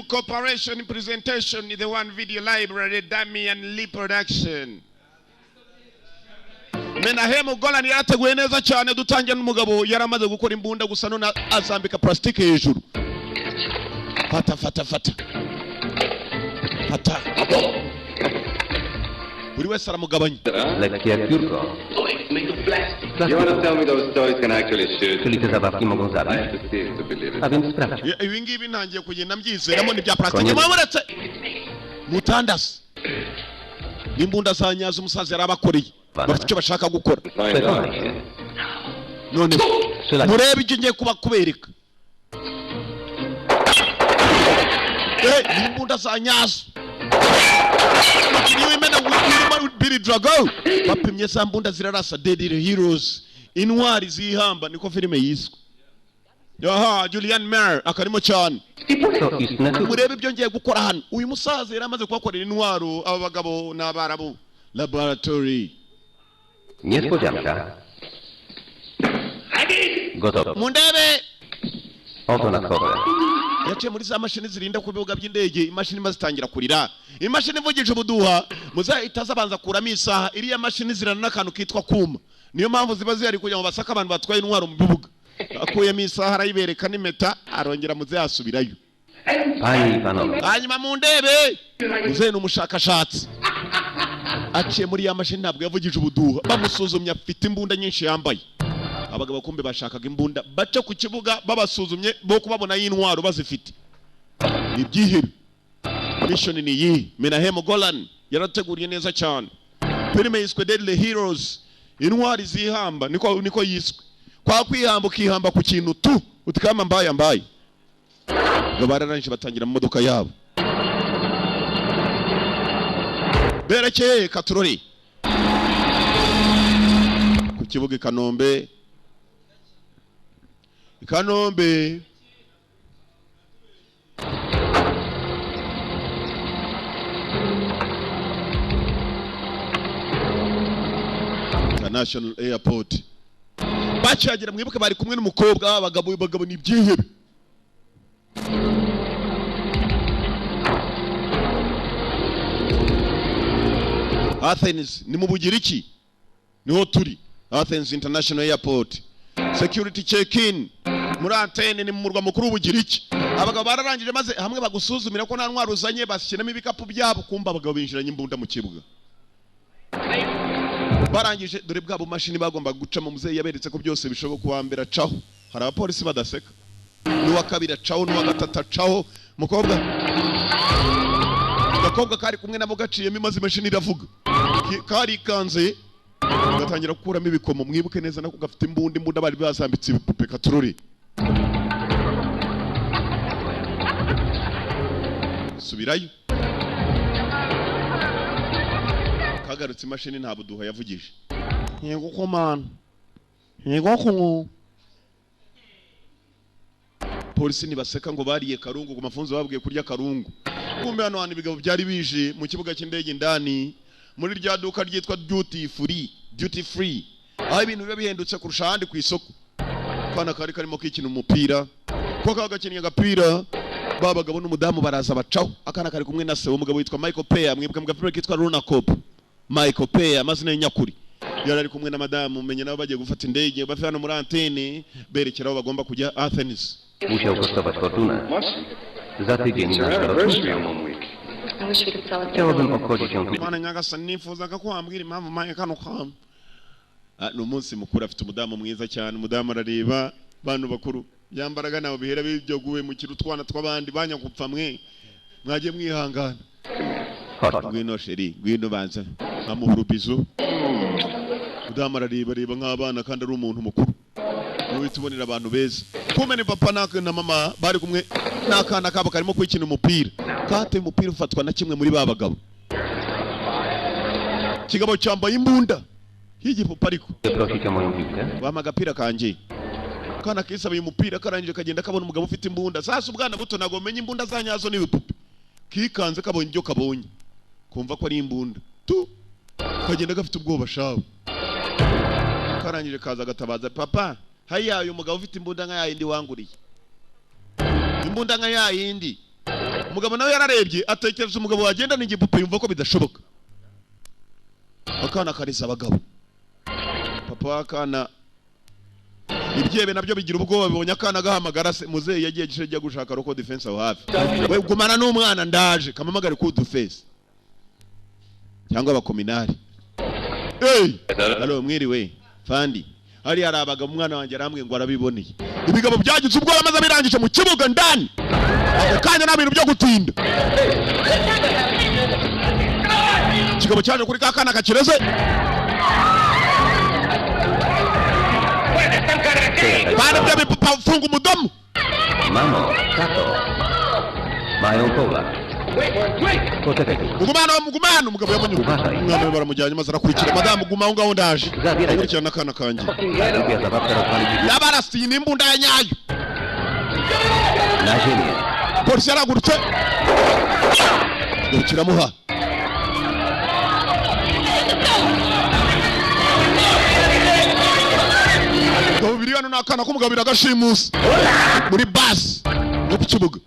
Corporation presentation in the One Video Library, Damian Lee Production. Menahemu Golan yarateguye neza cyane dutangiye n'umugabo yaramaze gukora imbunda gusa none azambika plastique hejuru. Fata. Buri wese aramugabanya. La créature quoi. You want to tell me those stories can actually shoot? Celui que Zabarkimo Gonzalez. I have to see it to believe it. Abin sprache. Ibi ngibi ntangiye kugenda mbyizeramo ni bya plastique. Mwamuretse. Mutandasi. Imbunda za nyazo umusaza yarabakoreye. Bafite icyo bashaka gukora. None murebe icyo ngiye kuba kubereka. Imbunda za nyazo. Niwe mena w'imana Billy Drago. Bapimye za mbunda zirarasa Deadly Heroes. Intwari zihamba niko filime yiswe. Aha, Julian Mayer akarimo cyane. Murebe ibyo ngiye gukora hano. Uyu musaza yaramaze kubakorera intwaro aba bagabo n'abarabu. Laboratory. Niespodzianka. Gotowe. Mundebe. Oto na kole. Yaciye muri za mashini zirinda ku bibuga by'indege, imashini mazitangira kurira. Imashini ivugije ubuduha, muzahita zabanza kuramo isaha, iriya mashini zirana n'akantu kitwa kuma. Niyo mpamvu ziba zihari kugira ngo basaka abantu batwaye intwaro mu bibuga. Akuyemo isaha arayibereka n'impeta, arongera muzasubirayo. Hanyuma mundebe. Muze n'umushakashatsi. Aciye muri ya mashini ntabwo yavugije ubuduha, bamusuzumye afite imbunda nyinshi yambaye. Abagabo kumbe bashakaga imbunda baca ku kibuga babasuzumye bo kubabona y'intwaro bazifite. Ibyihebe. Mission ni yi Menahemu Golan yarateguriye neza cyane. Filime yiswe Deadly Heroes. Intwari zihamba niko yiswe. Kwa kwihamba ukihamba ku kintu tu utikama mbaye. Gabararanje batangira mu modoka yabo. Berekeye Katurori. Ku kibuga i Kanombe. International Airport. Bacagira mwibuke bari kumwe n'umukobwa abagabo ni byihebe. Athens ni mu Bugiriki. Niho turi. Athens International Airport. Security check-in. Muri Antene ni mu murwa mukuru w'Ubugiriki. Abagabo bararangije maze hamwe bagusuzumira ko nta ntwaro uzanye bashyiramo ibikapu byabo kumba abagabo binjiranye imbunda mu kibuga. Barangije dore bwabo mashini bagomba guca mu muzeyi yaberetse ko byose bishoboka kuambera caho. Hari abapolisi badaseka. N'uwa kabiri caho n'uwa gatatu caho. Mukobwa kari kumwe nabo gaciyemo imaze mashini iravuga. Kari kanze gatangira gukuramo ibikomo mwibuke neza nako gafite imbunda bari bazambitse ibipupe Katurori. Subirayo. Kagarutse imashini nta buduha yavugije. Yego komana. Yego kungu. Polisi nibaseka ngo bariye karungu ku mafunzo babwiye kurya karungu. Kumbe hano hano ibigabo byari bije mu kibuga cy'indege ndani muri rya duka ryitwa duty free. Aho ibintu biba bihendutse kurusha ahandi ku isoko. Kana kari karimo kwikina umupira. Ko kagakinnye agapira babagabo n'umudamu baraza bacaho. Akana kari kumwe na se umugabo witwa Michael Peya mwibuka mu gafilme kitwa Luna Cop. Michael Peya amazina y'nyakuri. Yari ari kumwe na madamu umenye nabo bagiye gufata indege bafe hano muri Antene berekeraho bagomba kujya Athens. Musiał kosztować fortunę. Za tydzień nasz rocznik. Chciałbym obchodzić ją tu. Mana nyagasa nifuzaga ko wambwira impamvu maye kano kam. No munsi mukuru afite umudamu mwiza cyane umudamu arareba bantu bakuru yambaraga nabo bihera bibyo guwe mu kirutwana tw'abandi banyakupfa mwe mwaje mwihangana. Ngwino sheri ngwino banza amuhurubizo. Umudamu arareba nk'abana kandi ari umuntu mukuru. Niwe tubonera abantu beza. Kumene papa na mama bari kumwe n'akana kabo karimo kwikina umupira. Kate umupira ufatwa na kimwe muri babagabo. Kigabo cyambaye imbunda. Higipupa ariko. Bama agapira kanje. Kana kisabaye umupira karangije kagenda kabona umugabo ufite imbunda. Sasa ubwana buto nagomenye imbunda zanyazo n'ibipupe. Kikanze kabonye ibyo kabonye. Kumva ko ari imbunda. Tu. Kagenda gafite ubwoba shawe. Karangije kaza gatabaza papa. Haya uyu mugabo ufite imbunda nka yindi wanguriye. Imbunda nka yindi. umugabo nawe yararebye atekereza umugabo wagenda n'igipupe yumva ko bidashoboka. Akana karisa abagabo. Papa w'akana ibyebe nabyo bigira ubwoba bibonye akana gahamagara se muzeyi yagiye gishe gushaka roko defense aho hafi. We gumana n'umwana ndaje kamamagare ku defense. Cyangwa abakominari. Halo mwiriwe Fandi. Hari arabaga umwana wanjye aramwe ngo arabiboneye. Ibigabo byagize ubwo amaze birangije mu kibuga ndani. Akanya na bintu byo gutinda. Kigabo cyaje kuri kakana kakireze. Bana bya bifunga umudomo. Mamo, Kato. Mayo Kola. Mugumano umugabo yamanyuka. Umwana baramujyanye maze arakurikira madamu guma ngaho ndaje. Akurikira nakana kanje. Yabarasi n'imbunda ya nyayo. Najini. Polisi yaragurutse. Ukiramuha. Gabiri hano nakana kumugabira gashimusi. Muri bus. No kukibuga.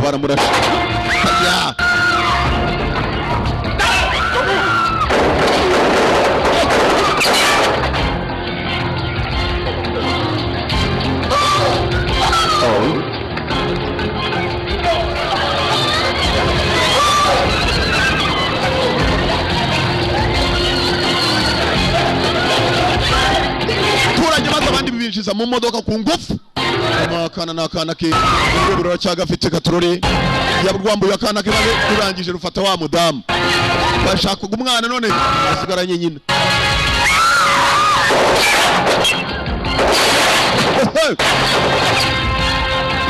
Baramurashe. Ya. Turanye maze abandi bibinjiza mu modoka ku ngufu. Akana nakana ke urubura cyagafite katorori yabwambuye akana ke bale kurangije rufata wa mudamu bashaka umwana none asigaranye nyina.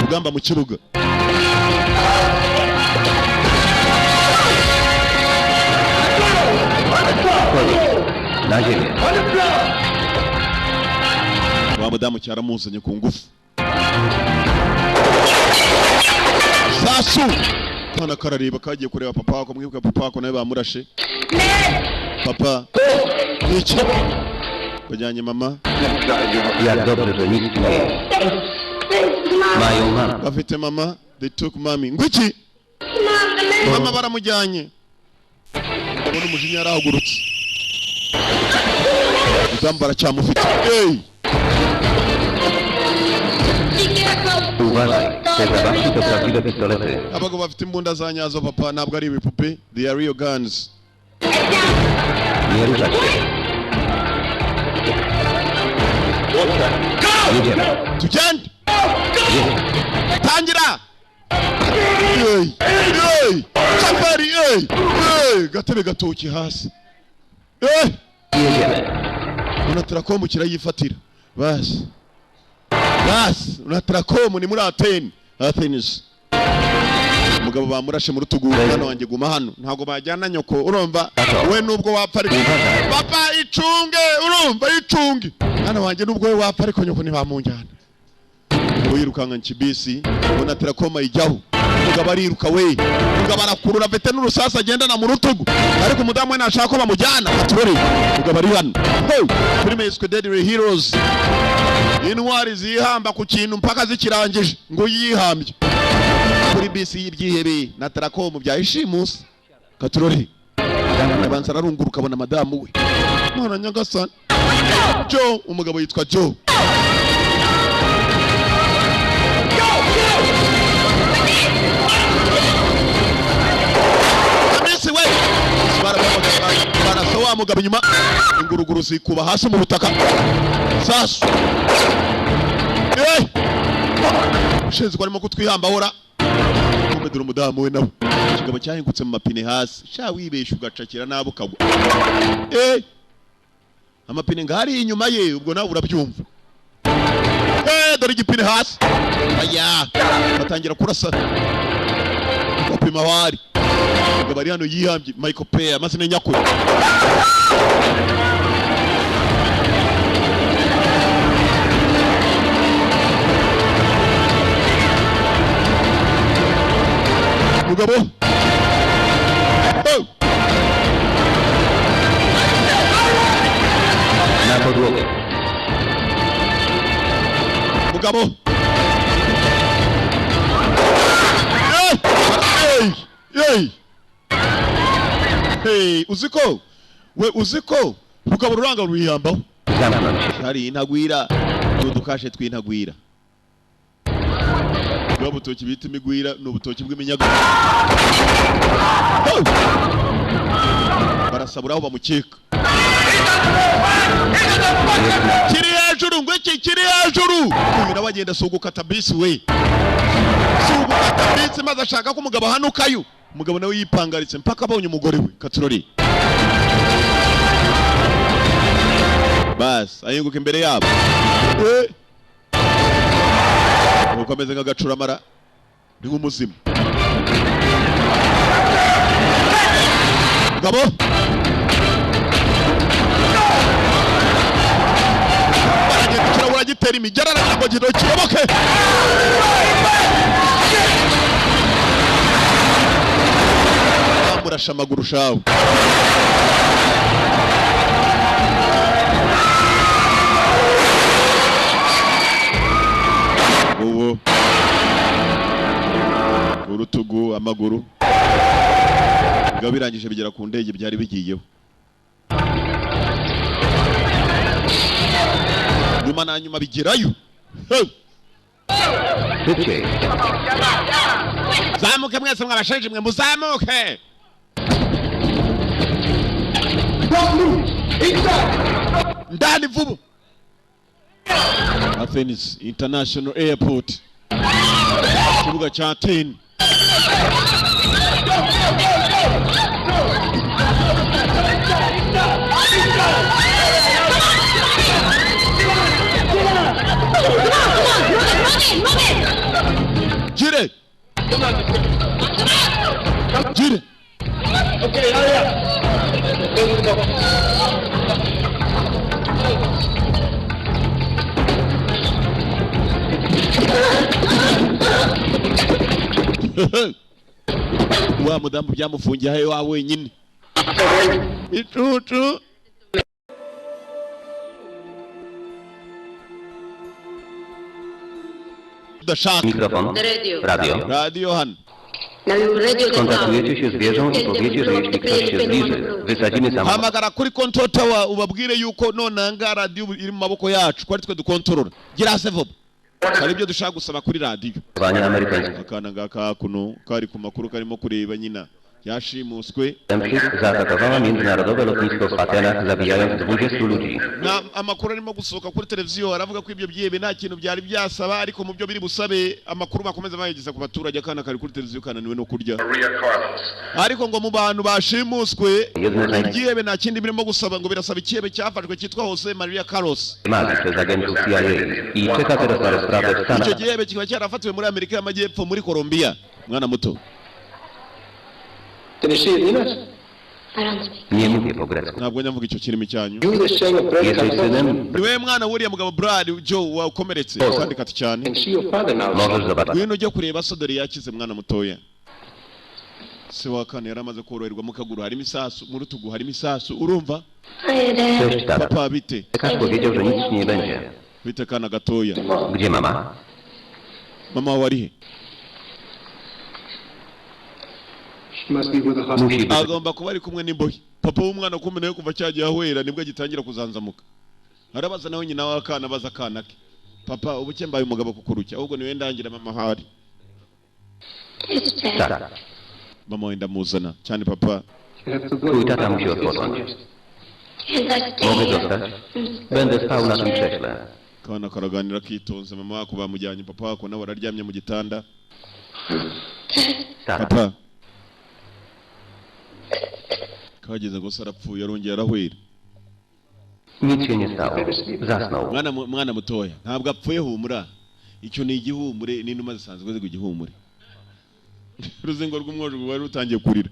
Ugamba mu kibuga Najini. wa mudamu cyaramuzanye ku ngufu. Sasu kana karareba kagiye kureba papa wako mwibuka papa wako nawe bamurashe. Papa iki bajyanye mama Ya doble de niki. Mayo mama. bafite mama they took mommy ngwiki mama baramujyanye. Abona umujinya yarahagurutse uzambara cyamufite. Abagabo bafite imbunda za nyazo papa ntabwo ari ibipupe. They are real guns. Tugende tangira. Safari gatebe gatoki hasi. Unatarakomu kirayifatira basi unatarakomu ni muri Athens. Umugabo bamurashe mu rutugu hano wanjye guma hano ntago bajyana nyoko urumva we nubwo wapfa ariko papa icunge urumva icunge hano wanjye nubwo we wapfa ariko nyoko ntibamunjyana. Uyirukanga nkibisi unatarakomu ijyaho umugabo ariruka we umugabo arakurura vete n'urusasa agendana mu rutugu ariko umudamu we nashaka ko bamujyana aturore umugabo ari hano. Filime yiswe Deadly Heroes. Intwari zihamba ku kintu mpaka zikirangije ngo yihambye kuri bisi y'ibyihebe na Tarakomu byayishimusa katurore. Abanza ararunguruka abona madamu we mwana nyagasani Joe umugabo yitwa Joe. Amisi we barasa wa mugabo inyuma inguruguru zikuba hasi mu butaka. Sasu ushinzwe arimo kutwihamba hora kumedura umudamu we nawe kigabo cyahingutse mu mapine hasi sha wibesha ugacakira nabo kagwa. Amapine ngari inyuma ye ubwo nawe urabyumva. Dore igipine hasi aya batangira kurasa bapima wari ubwo bari hano yihambye Michael Pay amazina nyakuri. Mugabo mugabo uziko we uziko rugabo ruranga ruyambaho hari intagwira dukashe twintagwira bwa butoki bita imigwira n'ubutoki bw'iminyago barasaburaho bamukeka kiri hejuru ngo iki kiri hejuru uyu nabagenda suguka tabisi we suguka tabisi maze ashaka ko umugabo hanukayo umugabo nawe yipangaritse mpaka abonye umugore we katurori bas ayenguka imbere yabo ukomeze nk'agacuramara ni nk'umuzima mugabo baragenda kirabura gitera imigera aragira ngo gito kiyoboke murasha amaguru shawe uwo urutugu amaguru ngo birangije bigera ku ndege byari bigiyeho nyuma na nyuma bigerayo zamuke mwese mwabashaje mwe muzamuke ndani vuba Athens International Airport kibuga cha Athens Jire Jire Okay, hurry up. Let's go. wa mudamu byamufungiye aho wa wenyine itutu Mikrofon. Radio Han. Skontaktujecie się z wieżą i powiecie, że jeśli ktoś się zbliży, wysadzimy samolot. Hamagara kuri control tower ubabwire yuko nonanga radio iri mu maboko yacu kwari twe dukontorora gira se vuba hari ibyo dushaka gusaba kuri radio akana ngaka kuno kari ku makuru karimo kureba nyina yashimuswe zaatakowała międzynarodowe lotnisko w Atenach, zabijając 20 ludzi. Na amakuru arimo gusohoka kuri televiziyo aravuga ko ibyo byebe nta kintu byari byasaba ariko mu byo biri busabe amakuru bakomeza bayigeza ku baturage akana kari kuri televiziyo kananiwe no kurya ariko ngo mu bantu bashimuswe ibyebe nta kindi birimo gusaba ngo birasaba icyebe cyafashwe cyitwa Jose Maria Carlos Przez agentów CIA i czeka teraz na rozprawę w Stanach. icyo gihebe kikaba cyarafatiwe muri Amerika y'Amajyepfo muri Colombia mwana muto Nie mówię po grecku. ntabwo nyavuga icyo kirimi cyanyu Jesteś synem? niwe mwana wuriya mugabo Brad Joe wakomeretse kandi kati cyane Możesz zobaczyć. ngwino ujye kureba sodori yakize mwana mutoya se wa kane yaramaze koroherwa mu kaguru harimo isasu mu rutugu harimo isasu urumva Cześć, tata. papa bite Lekarz powiedział, że nic nie będzie. bite kana gatoya Gdzie mama? mama wari he Musi być. agomba kuba ari kumwe n'imbohi papa w'umwana kumene kuva cyagiye ahwera nibwo agitangira kuzanzamuka arabaza nawe nyina w'akana baza akana ke papa ubuke mbaye umugabo kukurucya ahubwo niwe ndangira mama hari Tak. mama wenda muzana cyane papa Twój tata musi odpocząć. Mogę zostać? Będę spał na tym krześle. kana karaganira kitonze mama wako bamujyanye papa wako nawe araryamye mu gitanda Tata. papa kageze ngo sarapfuye arongera arahwera Nic się nie stało. Zasnął. mwana mutoya ntabwo apfuye humura icyo ni igihumure n'inuma zisanzwe zigwa igihumure ruzingo rw'umwojo wari rutangiye kurira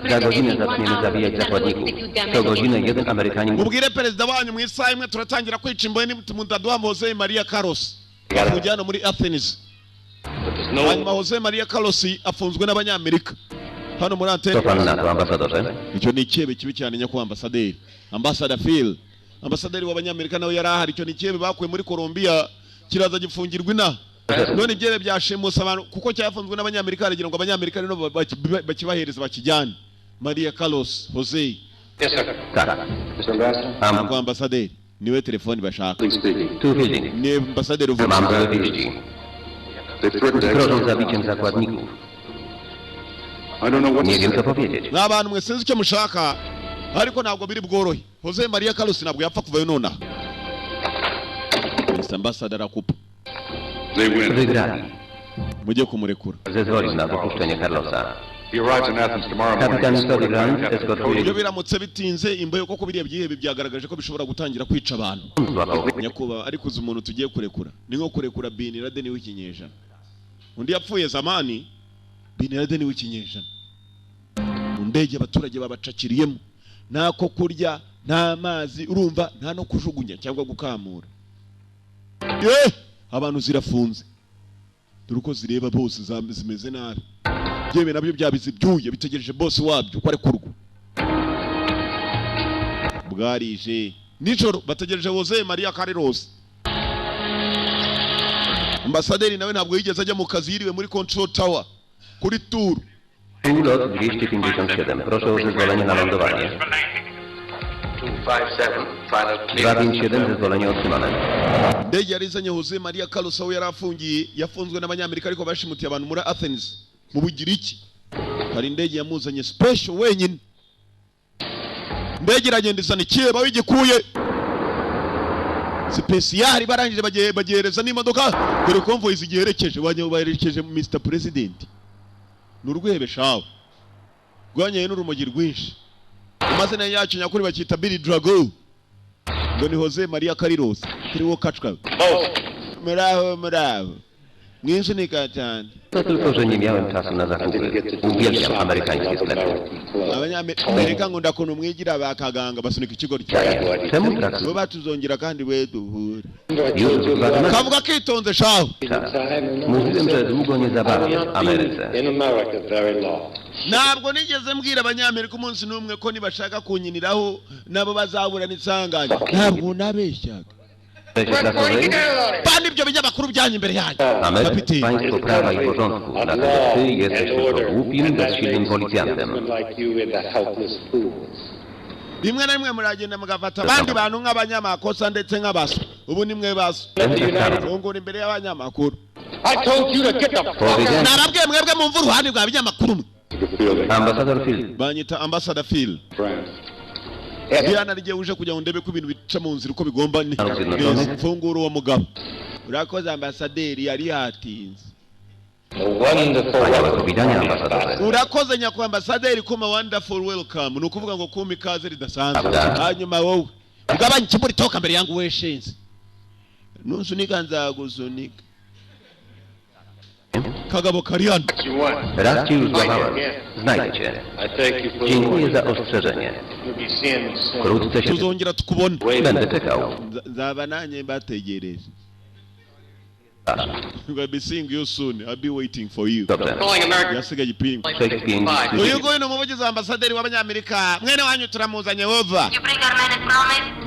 Za godzinę zaczniemy zabijać zakładników. Co godzinę jeden Amerykanin... mubwire perezida wanyu mu isaha imwe turatangira kwica imbohe n'umudaduwa Jose Maria Carlos amujyana muri Athens hanyuma Jose Maria Carlos afunzwe n'abanyamerika hano muri Co Athens pan na to, ambasadorze? icyo ni icyebe kibi cyane nyakubahwa ambasaderi Phil ambasaderi w'abanyamerika nawe yari ahari icyo ni icyebe bakuye muri Colombia kiraza gifungirwa inaha none ibyebe byashimusa abantu kuko cyafunzwe n'abanyamerika aragira ngo abanyamerika rero bakibahereza bakijyane. Maria Carlos Jose. Yes, sir. Mr. Ambassador? Kwa ambasaderi niwe telefoni bashaka. Please speak. Tu Fielding. Ni ambasaderi uvuga. Mam złe wieści. Grożą zabiciem zakładników. Nie wiem co powiedzieć. N'abantu mwe sinzi icyo mushaka ariko ntabwo biri bworohe. Jose Maria Carlos ntabwo yapfa kuvayo nonaha. Mr. Ambassador akupa. Wygrali. Mujye kumurekura. Zezwolił na wypuszczenie Carlosa. He arrives in Athens tomorrow morning. Kapitan Sutherland eskortuje Ibyo biramutse bitinze imboyo koko biriya byihebe byagaragaje ko bishobora gutangira kwica abantu. Nyakuba ariko uzi umuntu tugiye kurekura. Ni nko kurekura Bin Laden w'ikinyejana. Undi yapfuye zamani Bin Laden w'ikinyejana. Mu ndege abaturage babacakiriyemo. Nako kurya nta mazi urumva nta no kujugunya cyangwa gukamura. Abantu zirafunze. Duruko zireba bose zimeze nabi. Yewe nabyo byabizi byuye bitegereje boss wabyo ko ari kurwa. Bwarije nijoro bategereje Jose Maria Carlos. Ambasaderi nawe ntabwo yigeze ajya mu kazi yiriwe muri control tower kuri tour. Lot 257. Proszę o zezwolenie na lądowanie. 257. Zezwolenie otrzymane. Ndege yarizanye Jose Maria Carlos aho yarafungiye yafunzwe n'abanyamerika ariko bashimutiye abantu muri Athens mu Bugiriki. Hari indege yamuzanye special wenyine. Ndege iragenda isana ikireba wigikuye. Special barangije bagereza n'imodoka dore convoy zigerekeje baherekeje Mr President. N'urwebe shawo. Rwanyeye n'urumogi rwinshi. Amazina yacu nyakuri bakita Billy Drago. Ngo ni Jose Maria Carlos. Kiriwo kacwa. Muraho. Mwinshi ni katani. To tylko, że nie miałem czasu na zakupy. Uwielbiam amerykańskie sklepy. Abanyamerika ngo ndakuntu mwigira bakaganga basunika ikigori cyawe. Czemu tak? Bo batuzongera kandi we duhure. Kavuga kitonze shawo. Mówiłem, że długo nie zabawię w Ameryce. Ntabwo nigeze mbwira abanyamerika umunsi n'umwe ko nibashaka kunyiniraho nabo bazaburana isanganya. Ntabwo nabeshyaga. Pan ibyo binyamakuru byanyu imbere yanyu. Ameryka państwo prawa i porządku. Dlatego ty jesteś tylko głupim, bezsilnym policjantem. Rimwe na rimwe muragenda mugafata abandi bantu nk'abanyamakosa ndetse nk'abaso. Ubu ni mwe baso. Ngongora imbere y'abanyamakuru. Nababwiye mwebwe mumva uruhande rwa binyamakuru. Ambasador Phil. Banyita Ambassador Phil. Diana rigiye uje kujya ngo ndebe ko ibintu bica mu nzira uko bigomba ni. Funguro wa mugabo. Urakoze ambasaderi yari hatinze. Urakoze nyakwa ambasaderi kuma wonderful welcome. Nukuvuga ngo kuma ikaze ridasanzwe. Hanyuma wowe ugabanye kiburi toka mbere yangu weshenze. Nunsunika nzagusunika. Kagabo Karian. Raz ci już złamałem. Znajdę cię. Dziękuję za ostrzeżenie. Wkrótce się... Tuzongera tukubona. Będę czekał. Nzaba nanye mbategereje. We'll be seeing you soon. I'll be waiting for you. Dobrze. Yasigaye ipingu. 6-5. Uyu nguyu ni umuvugizi wa ambasaderi w'abanyamerika. Mwene wanyu turamuzanye wova.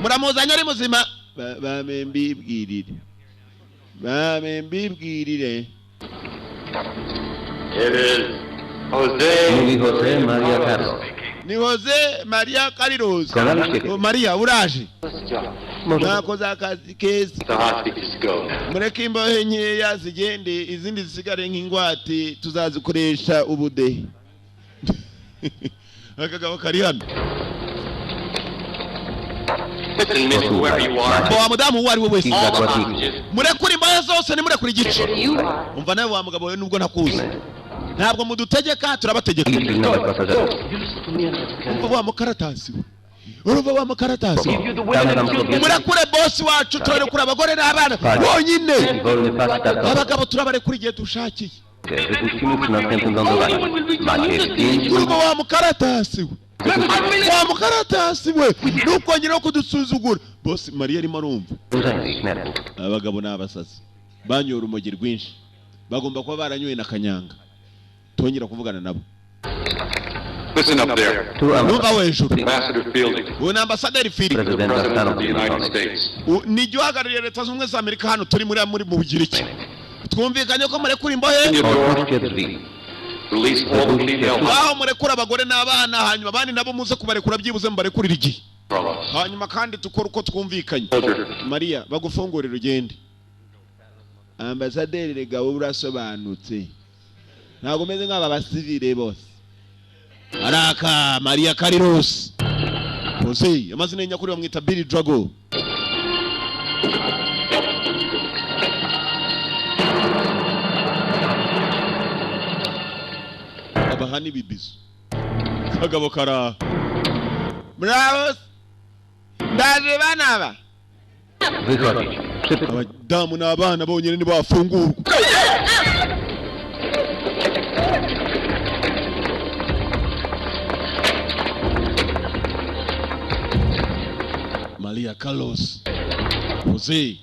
Muramuzanye ari muzima. Bambibwirire. Mówi Jose Maria Carlos. Ni Jose Maria Carlos. Maria uraje. Nakoze akazi keza. Mureke imbohe nkeya zigende izindi zisigare nk'ingwate tuzazikoresha ubudehe. Akagabo kari hano. Wa mudamu uwo ari we wese. Murekure imbohe zose nimurekure igice. Umva nawe wa mugabo we nubwo ntakuzi. Ntabwo mudutegeka turabategeka. Umva wa mukaratasi. Urumva wa mukaratasi. Murekure boss wacu turekure abagore n'abana. Bonyine. Abagabo turabarekure igihe dushakiye. Urumva wa mukaratasi. Wa mukaratasi we. Nuko nyine kudusuzugura. Boss Maria arimo arumva. Abagabo n'abasazi. Banyura urumogi rwinshi. Bagomba kuba baranyoye na kanyanga. Tongera kuvugana nabo. Listen up there. Numva hejuru. Ambassador Fielding. Uyu ni ambasaderi Fielding. President President of the United United States. Ni jya uhagarariye leta zunze ubumwe za Amerika hano turi muri mu Bugiriki. Twumvikanye ko murekura imbohe. Release all the female Aho murekura abagore n'abana hanyuma abandi nabo muze kubarekura byibuze mubarekurira igihe. Hanyuma kandi tukora uko twumvikanye. Maria bagufungurira ugende. Ambasaderi rega wowe urasobanutse. Ntabwo meze nk'aba basivile bose. Araka Maria Carlos. Jose amazina y'nyakuri bamwita Billy Drago. Abahani bibizo. Kagabo kara. Bravo. Ndaje banaba. Wychodzić. Szybko. Abadamu n'abana bonyene ni bafungurwa. Maria Carlos. Jose.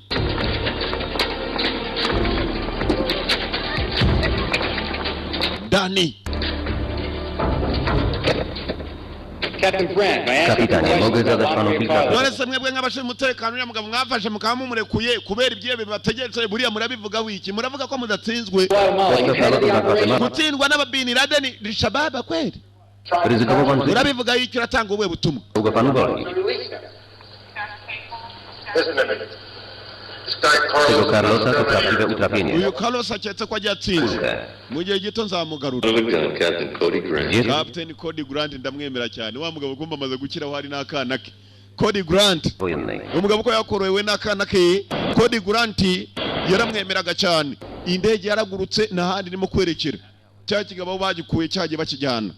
Dani. Captain Brand, may I ask you a Kapitanie, mogę question zadać about panu lottery kilka cover? None se mwebwe nk'abashinzwe umutekano uriya mugabo mwafashe mukaba mumurekuye kubera ibyibe bibategereje buriya murabivuga wiki muravuga ko mudatsinzwe Guatemala, you headed the operation. gutsindwa n'ababini Laden rishababa kweli Ryzykował pan życie. urabivuga iki uratanga ubuhe butumwa Mogę panu wolnić. Tego Carlosa to prawdziwe utrapienie. uyu Carlos aketse ko ajya atsinze Kurde. mu gihe gito nzamugarura Captain Cody Grant. Gdzie? Captain Cody Grant ndamwemera cyane wa mugabo kumva amaze gukiraho hari n'akana ke Cody Grant Wojennej. umugabo ko yakorowe n'akana ke Cody Grant yaramwemeraga cyane indege yaragurutse n'ahandi irimo kwerekera cya kigabo bagikuye cyagiye bakijyana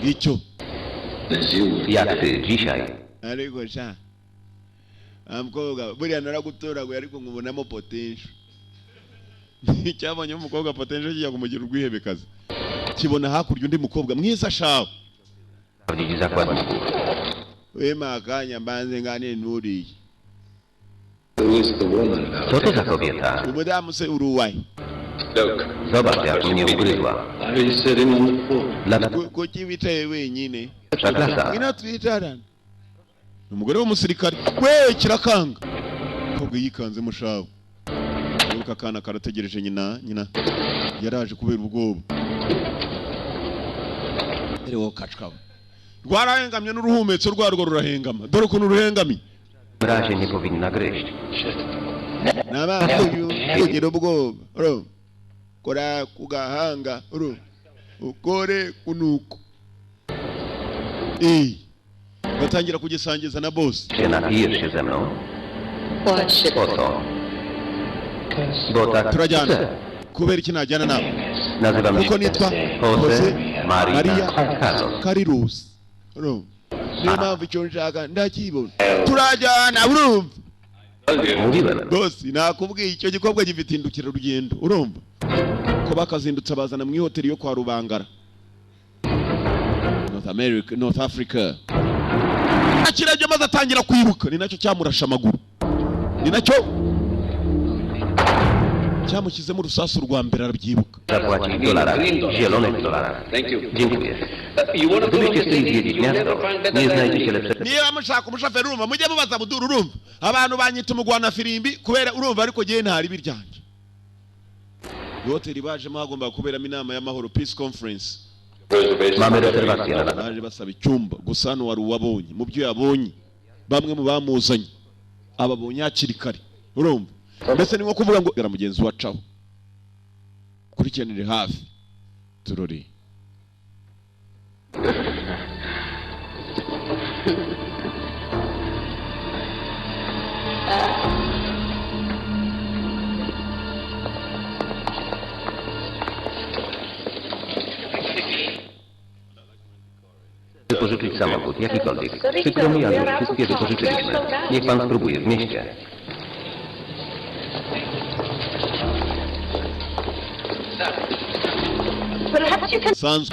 icyo Jak ty dzisiaj? ariko sha amukobwa buriya naragutoraguye ariko nkubonamo potential cyabonye umukobwa potential kijya kumugira urwihebekazi kibona hakurya undi mukobwa mwiza shawe Sprawdzić zakładników. wema akanya mbanze ngane nuriye Who is the woman? Co to za kobieta? umudamu se uruwaye Look, Zobacz, jak mnie ugryzła. why are you sitting on the floor? Dlatego kuki wicaye wenyine przeklasa. ino twicarana umugore w'umusirikare we kirakanga kobwa yikanzemo shawe nuko akana karategereje nyina yaraje kubera ubwoba rero kacwa rwarahengamye n'uruhumetso rwarwo rurahengama dore ukuntu ruhengami W razie nie powinna gryźć. nabakuyu kugira ubwoba ro kora kugahanga ro ukore kunuko batangira kugisangiza na boss Czy napijesz się ze mną? Po co? Bo tak turajyana chcę. kubera iki najyana nawe Nazywam kuko się nitwa Jose Maria Maria Carlos. Carlos ro niyo mpamvu icyo nshaka ndakibona turajyana urumva Mówiłem. boss nakubwiye icyo gikobwa gifite indukira rugendo urumva ko bakazindutse bazana mu ihoteli yo kwa Rubangara North Africa akirajya maze atangira kwiruka ni nacyo cyamurasha amaguru ni nacyo cyamushyizemo urusasu rwa mbere arabyibuka Zapłaci w dolarach, zielonych dolarach. Thank you. Dziękuję. You want to go Gdybyście chcieli zwiedzić miasto, nie znajdziecie lepszego. niba mushaka umushoferi urumva mujye mubaza Buduru urumva abantu banyita umugwana firimbi kubera urumva ariko gihe ntari biryanje hoteli bajemo hagomba kuberamo inama y'amahoro peace conference Mamy rezerwację na nas. baje basaba icyumba gusa hano wari uwabonye mu byo yabonye bamwe mu bamuzanye ababonye hakiri kare urumva mbese ni nko kuvuga ngo era mugenzi wacaho kurikiranire hafi turori Wypożyczyć samochód, jakikolwiek. Przykro mi, ale już wszystkie wypożyczyliśmy. Niech pan spróbuje w mieście. Sans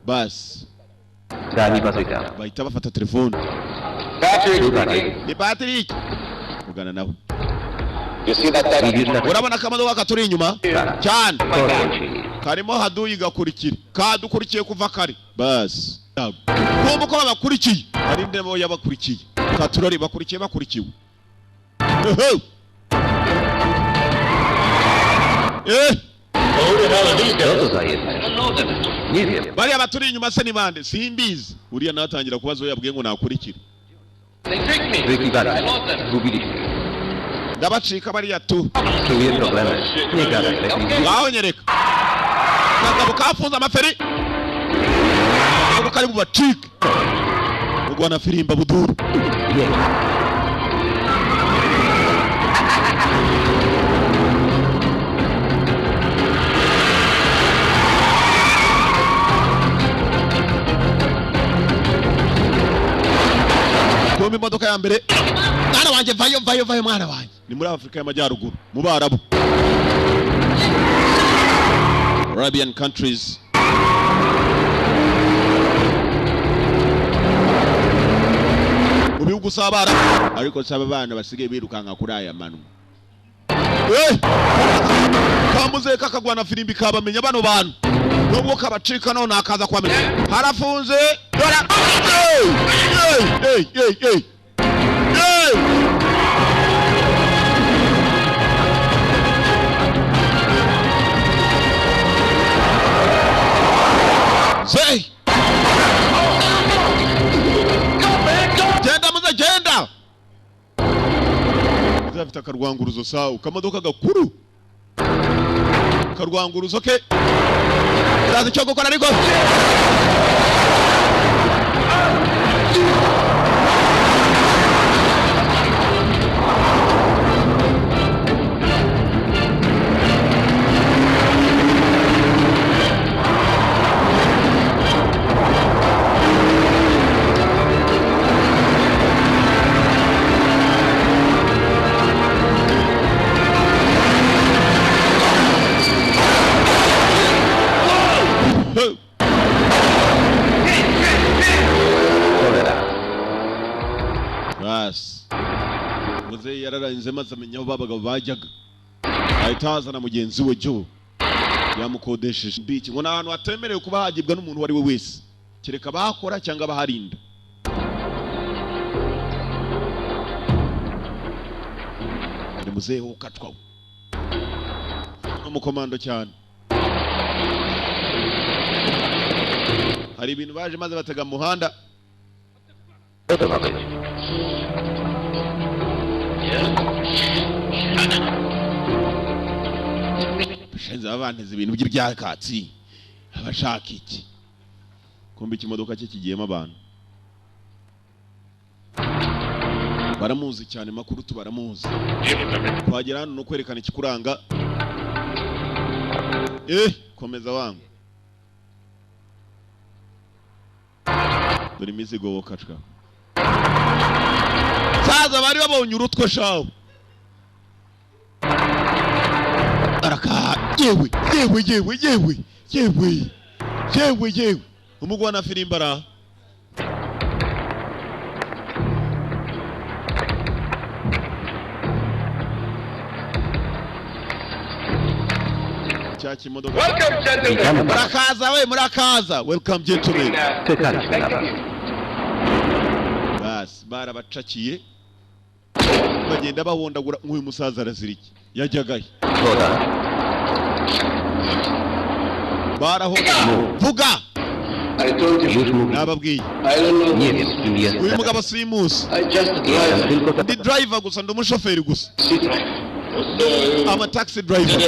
bas Daj mi Patryka. bahita bafata telefone Patrick, ni Patrick ugana nawe you see that? Widzisz tak? urabona akamodoka katuri inyuma cyane Podjąć się. karimo haduyi gakurikira kadukurikiye kuva kare basi kumva ko babakurikiye ari ndemo yabakurikiye katurari bakurikiye bakurikiwe bari abaturi inyuma se ni bande simbizi uriya natangira kubazo yabwiye ngo nakurikira ndabacika bariya tu ngaho nyereka kagabo kafunze amaferi kagabo kari bubacike ugwana firimba buduru Kombi imodoka ya mbere mwana wanje vayo mwana wanje ni muri Afrika y'Amajyaruguru mu Barabu Arabian countries mu bihugu sabara ariko saba bana basigaye birukanka kuri aya manu kamuze kakagwana firimbi kabamenya bano bantu nubwo kabacika none akaza kwamenya harafunze dora hey say genda zafite akarwanguruzo sawa kamodoka gakuru karwanguruzo ke zazi cyo gukora ariko muze yararanze maze amenya aho babagabo bajyaga ahitaza na mugenzi we Joe yamukodesheje mbiki ngo nahantu hatemerewe kuba hagibwa n'umuntu wari we wese kereka bakora cyangwa baharinda ari muze ukatwa umukomando cyane hari ibintu baje maze batega mu muhanda Shenza abanteze ibintu by'ibyakatsi abashaka iki kumbe ikimodoka cye kigiyemo abantu baramuzi cyane makuru tubaramuzi twagera hano no kwerekana ikikuranga komeza wangu dore imizigo wokacwa saza bari babonye urutwe shawo araka yewe umugwana firimbara chaki modoka murakaza welcome gentlemen bas bara bacakiye bagenda bahondagura nk'uyu musaza araziriki yajyagaye barahoga vuga nababwiye uyu mugabo simusi ndi driver gusa ndi umushoferi gusa I'm a taxi driver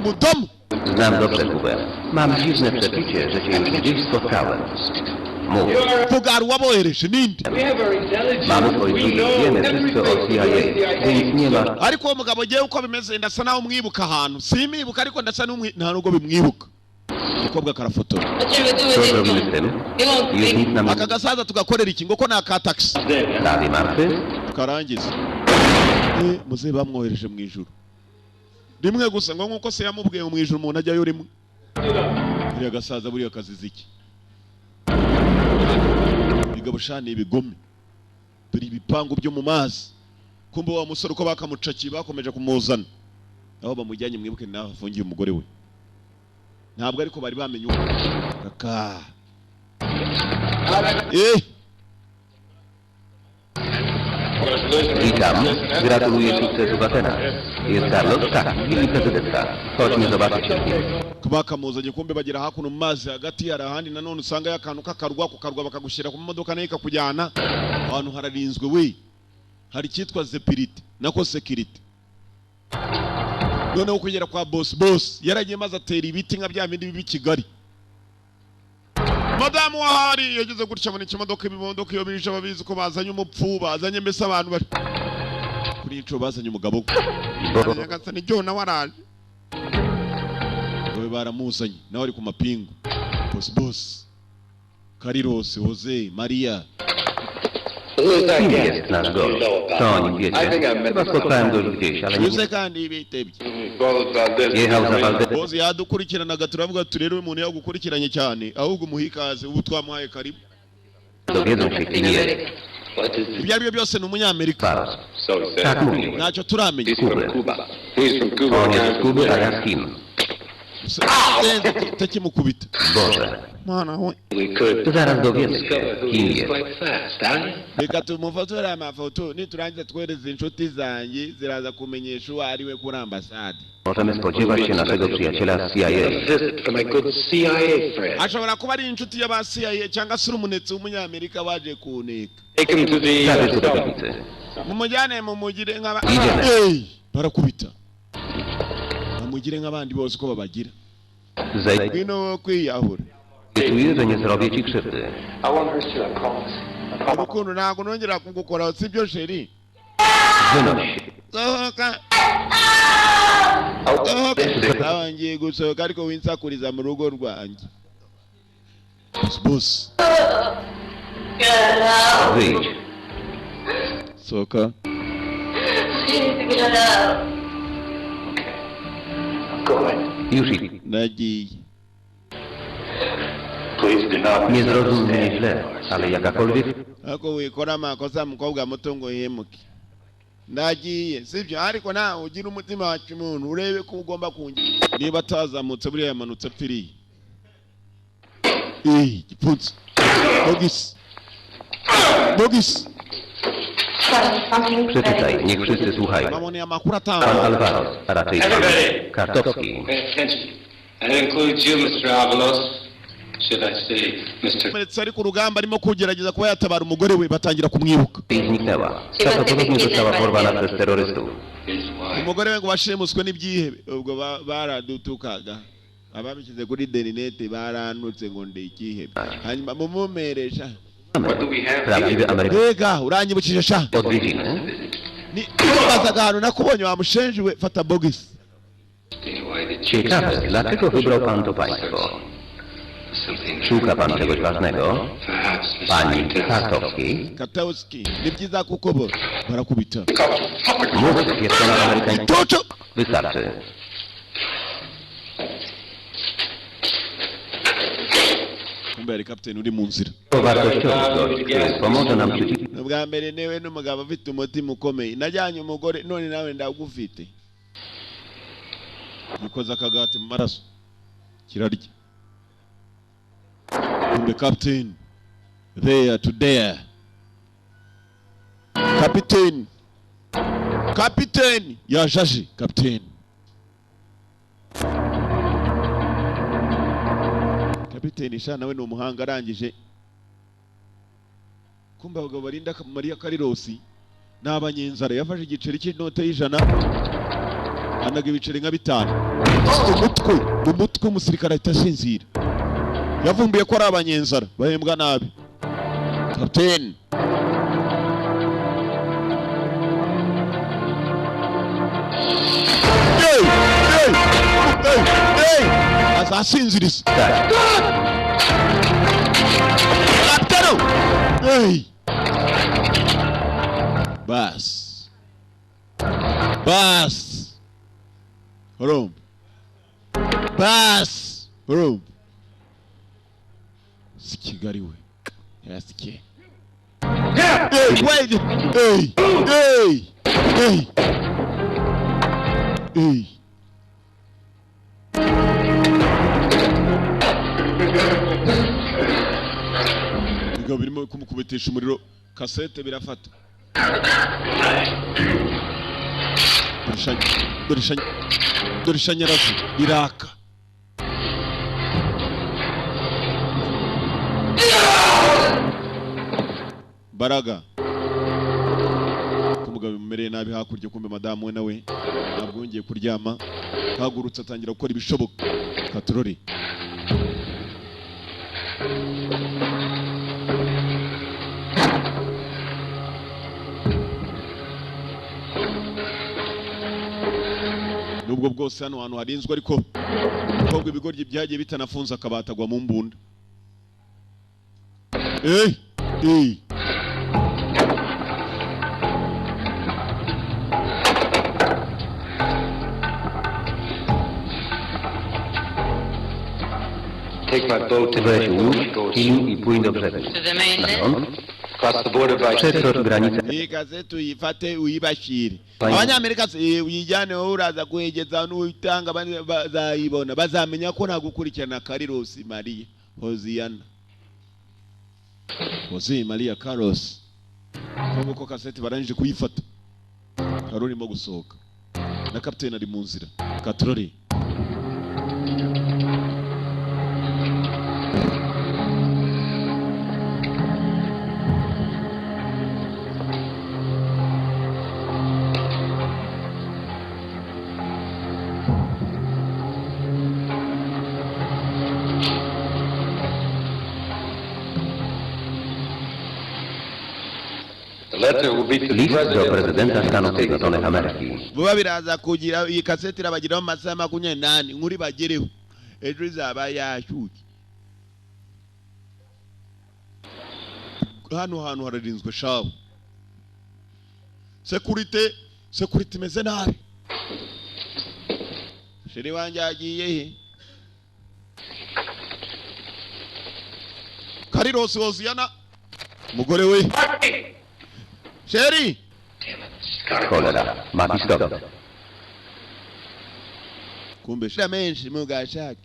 Mudom Znam dobrze, Hubert. Mam dziwne przeczucie, że cię już gdzieś spotkałem. Mów. Pogarłaboereje ninde Mamy swoich ludzi, wiemy wszystko o CIA. Więc nie ma... Ariko umugabo giye uko bimeze ndasa naho mwibuka ahantu simibuka ariko ndasa nta nubwo bimwibuka ukobwa karafotora Co zrobimy z tym? Już nic nam... aka gasaza tugakorera iki ngo ko naka taxi Dalej martwy? karangiza muze bamwohereje mu ijuru rimwe gusa ngo nkuko se yamubwiye mu ijuru umuntu ajyayo rimwe buriya gasaza buriya kazizi iki bigabushani ibigome turi ibipangu byo mu mazi kumbe wa musore uko bakamucakiye bakomeje kumuzana aho bamujyanye mwibuke naho afungiye umugore we ntabwo ariko bari bamenye uko kaka Witam, gratuluję sukcesu Watena. Jest Carlos? Tak, i prezydentka. Chodźmy zobaczyć się. bakamuzanye kumbe bagera hakuno mu mazi hagati hari ahandi nanone usanga yakantu kakarwa kukarwa bakagushyira ku modoka nayo ikakujyana ahantu hararinzwe we hari cyitwa security nako security noneho kugera kwa boss yaragiye maze atera ibiti nka bya bindi bibi Kigali madamu wahari yagize gutya muri kimodoka ibimodoka iyo bije babizi ko bazanye umupfu bazanye mbese abantu bari kuri ico bazanye umugabo yagasana ijona waraje we baramuzanye nawe ari ku mapingu boss Carlos Jose Maria Kim jest nasz gość? Co o nim wiecie? Chyba spotkałem go już gdzieś, ale nie... Jose kandi bitebye Jechał za Valdez. boss yadukurikiranaga turavuga turero umuntu yagukurikiranye cyane ahubwo umuhikaze ubu twamuhaye karibu Dowiedzą się, kim jest. ibyo ari byo byose ni umunyamerika Faros. Tak mówił. ntacyo turamenya Z Kuby. On jest z Kuby, a ja z Chin. takimukubita Boże. mwana we To zaraz dowiemy się, kim jest. reka tumufotora amafoto niturangiza twohereza inshuti zanjye ziraza kumenyesha uwo ari we kuri ambasade Możemy spodziewać się naszego przyjaciela z CIA. ashobora kuba ari inshuti y'aba CIA cyangwa se umunetsi w'umunyamerika waje kuneka Zabierz go do piwnicy. mumujyane mumugire Idziemy. barakubita bamugire nk'abandi bose uko babagira Zejdź. ngwino wo kwiyahura Obiecuję, że nie zrobię ci krzywdy. urukundo ntabwo nongera kugukoraho sibyo sheri Wynoś się. sohoka sohoka ngiye gusohoka ariko winsakuriza mu rugo rwanjye boss Wyjdź. sohoka Już idź. nagiye Nie zrozum mnie źle, ale jakakolwiek... ariko wikora amakosa mukobwa muto ngo uhemuke ndagiye sibyo ariko nawe ugira umutima wacu umuntu urebe ko ugomba kungira niba atazamutse buriya yamanutse apfiriye gipfunsi bogisi Przeczytaj, niech wszyscy słuchają. mamoni amakuru Pan atanga Alvaros, a raczej Kartowski. That includes you, Mr. Avalos. Should I say, Mr. ndetse ari ku rugamba arimo kugerageza kuba yatabara umugore we batangira kumwibuka I zniknęła. Prawdopodobnie została porwana przez terrorystów. His wife. umugore we ngo washemuswe n'ibyihebe ubwo baradutukaga ababishyize kuri derinete baranutse ngo ndi ikihebe hanyuma mumumeresha What do we have Prawdziwy here? Amerykanin. rega uranyibukije sha Odwiedziny. nibazaga ahantu nakubonye wamushenjiwe fata bogisi Why did you Ciekawe, dlaczego wybrał pan to państwo? something? Szuka pan czegoś ważnego? Perhaps Miss Pani White. Kartowski? katawuski ni byiza kuko bo barakubita Mów, jest pan Amerykanin. Toto! Wystarczy. kumbe yari kapiteni uri mu nzira To wartościowy gość, który pomoże nam przeciw... ubwa mbere niwe n'umugabo ufite umutima ukomeye najyanye umugore none nawe ndagufite gikoza akagati mu maraso kirarya kumbe kapiteni there to there kapiteni yajaje kapiteni kapiteni sha nawe ni umuhanga arangije kumbe abagabo barinda Maria Carlos ni abanyenzara yafashe igiceri cy'inote y'ijana anaga ibiceri nka 5 umutwe umusirikare ahita asinzira yavumbuye ko ari abanyenzara bahembwa nabi kapiteni azasinziriza kapiteni bas urumva si Kigali we yasikiye Hey, wait! Hey! Hey! Hey! Hey! Bigabo birimo kumukubitesha umuriro, kasete birafata. Dore ishanyarazi iraka. Baraga kumugabo bimumereye nabi hakurya, kumbe madamu we nawe ntabwo yongeye kuryama, kagurutse atangira gukora ibishoboka. Katurore nubwo bwose hano hantu harinzwe, ariko kobwa ibigoryi byagiye bitanafunze akabatagwa mu mbunda. Take my boat to the i pójdę do brzegu. Cross the border by Przekroć granicę. Iyi kazetu uyifate uyibashire. Abanyamerika uyijyane wowe uraza kuhegeza n'uyitanga bazayibona, bazamenya ko nta gukurikirana Carlos Maria Hosiana. Jose Maria Carlos. Ko kasete barangije kuyifata. Karoli mo gusohoka. Na kapiteni ari mu nzira. Katroli. List do prezydenta Stanów Zjednoczonych Ameryki. Vuba biraza kugira iyi kasete irabagiraho amasaha 28 nkuri bagereho. Ejo izaba yashuki. Hano hararinzwe shawo. Security meze nabi. Sheri wanje agiye he? Carlos Hosiana mugore we. Sheri! Cholera, ma pistolet. Kumbe shira menshi mugashaka.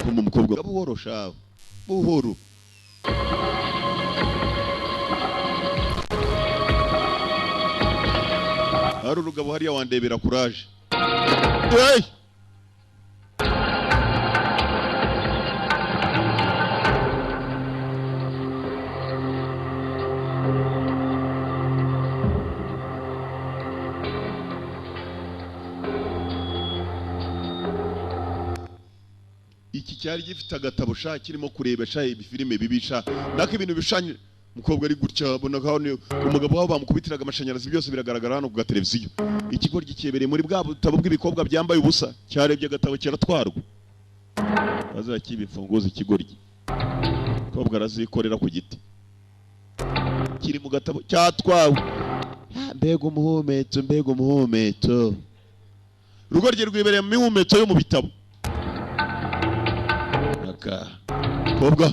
Kumbe umukobwa buhoro shawo. Buhoro. Hari urugabo hariya wandebera courage. Hey! Iki cyari gifite agatabo sha kirimo kureba sha ibifilime bibisha nako ibintu bishanye mukobwa ari gutya abona kaho umugabo wabo bamukubitiraga amashanyarazi byose biragaragara hano ku gateleviziyo. Ikigo gikebereye muri bwa butabo bw'ibikobwa byambaye ubusa cyarebye agatabo kiratwarwa. Bazakibifunguza ikigoryi. Kobwa arazikorera ku giti. Kiri mu gatabo cyatwawe. Mbega umuhumetso. Rugorye rwibereye mu mihumetso yo mu bitabo. Kobwa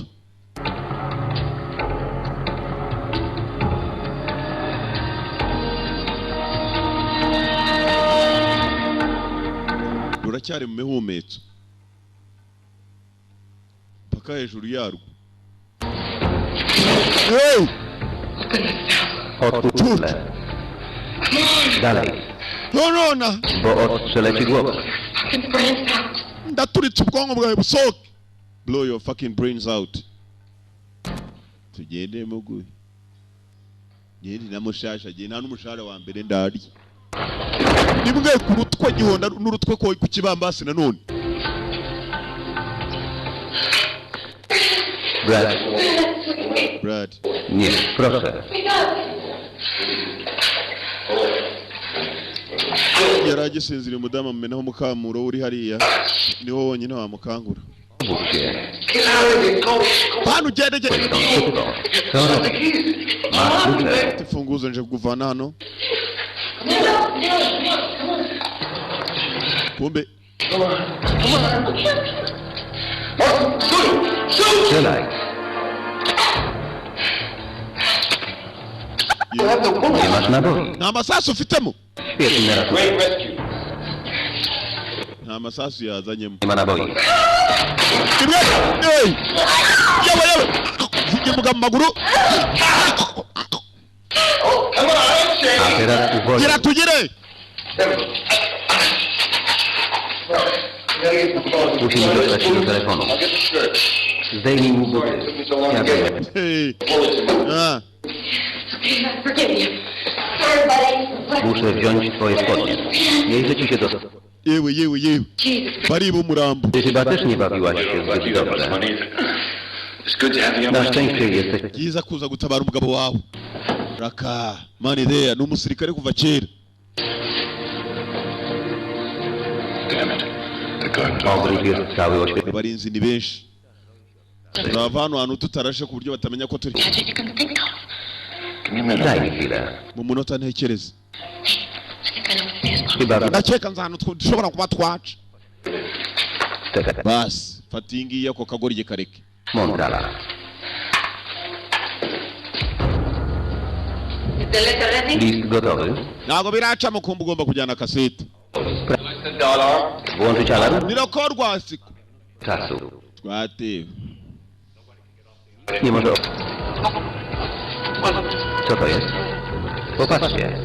ruracyari mu mihumetso paka hejuru yarwo. Hey! Otwórz. Dalej. Nona! Bo odstrzelę ci głowę. Ndaturitse ubwonko bwawe busohoke. Blow your fucking brains out. Tugende muguye. Yeri namushasha je nta n'umushara wa mbere ndari. Nimwe ku rutwe gihonda n'urutwe ko ku kibambasi nanone. Brad. Nie, proszę. Yaragisinzira umudamu amenaho mukamuro uri hariya. Niho wonyine wamukangura. Panu ugende. Tifunguzo nje kuvana hano. Kumbe. Strzelaj. Nie masz naboi. nta masasu ufitemo. Świetny raz. Nta masasu yazanyemo. Nie ma naboi. Kimwe. Yewe. Zigemuga mu maguru. A teraz uwolnij. Gira tugire. Musimy dostać się do telefonu. Zdejmij mu buty. Muszę wziąć twoje spodnie. Nieźle ci się dostać. Yewe. Baribu umurambo. Ty chyba też nie bawiłaś się zbyt dobrze. Na szczęście jesteś... Byiza kuza gutabara umugabo wawe. Raka. Manideya n'umusirikare kuva kera. Obrót jest cały oświetl. Abarinzi ni benshi. Turava hano hantu tutarashe ku buryo batamenya ko turi. Daj mi chwilę. Mu munota ntekereza. Chyba... Ndakeka nzantu dushobora kuba twaca. Czekaj. Basi fata iyi ngiyi ako kagoryi kareke. Montala. List gotowy. Ntabwo biracamo kumva ugomba kujyana kasete. Włączyć alarm? Nirokorwa siku. Czasu. Twatewe. Nie może... Co to jest? Popatrzcie.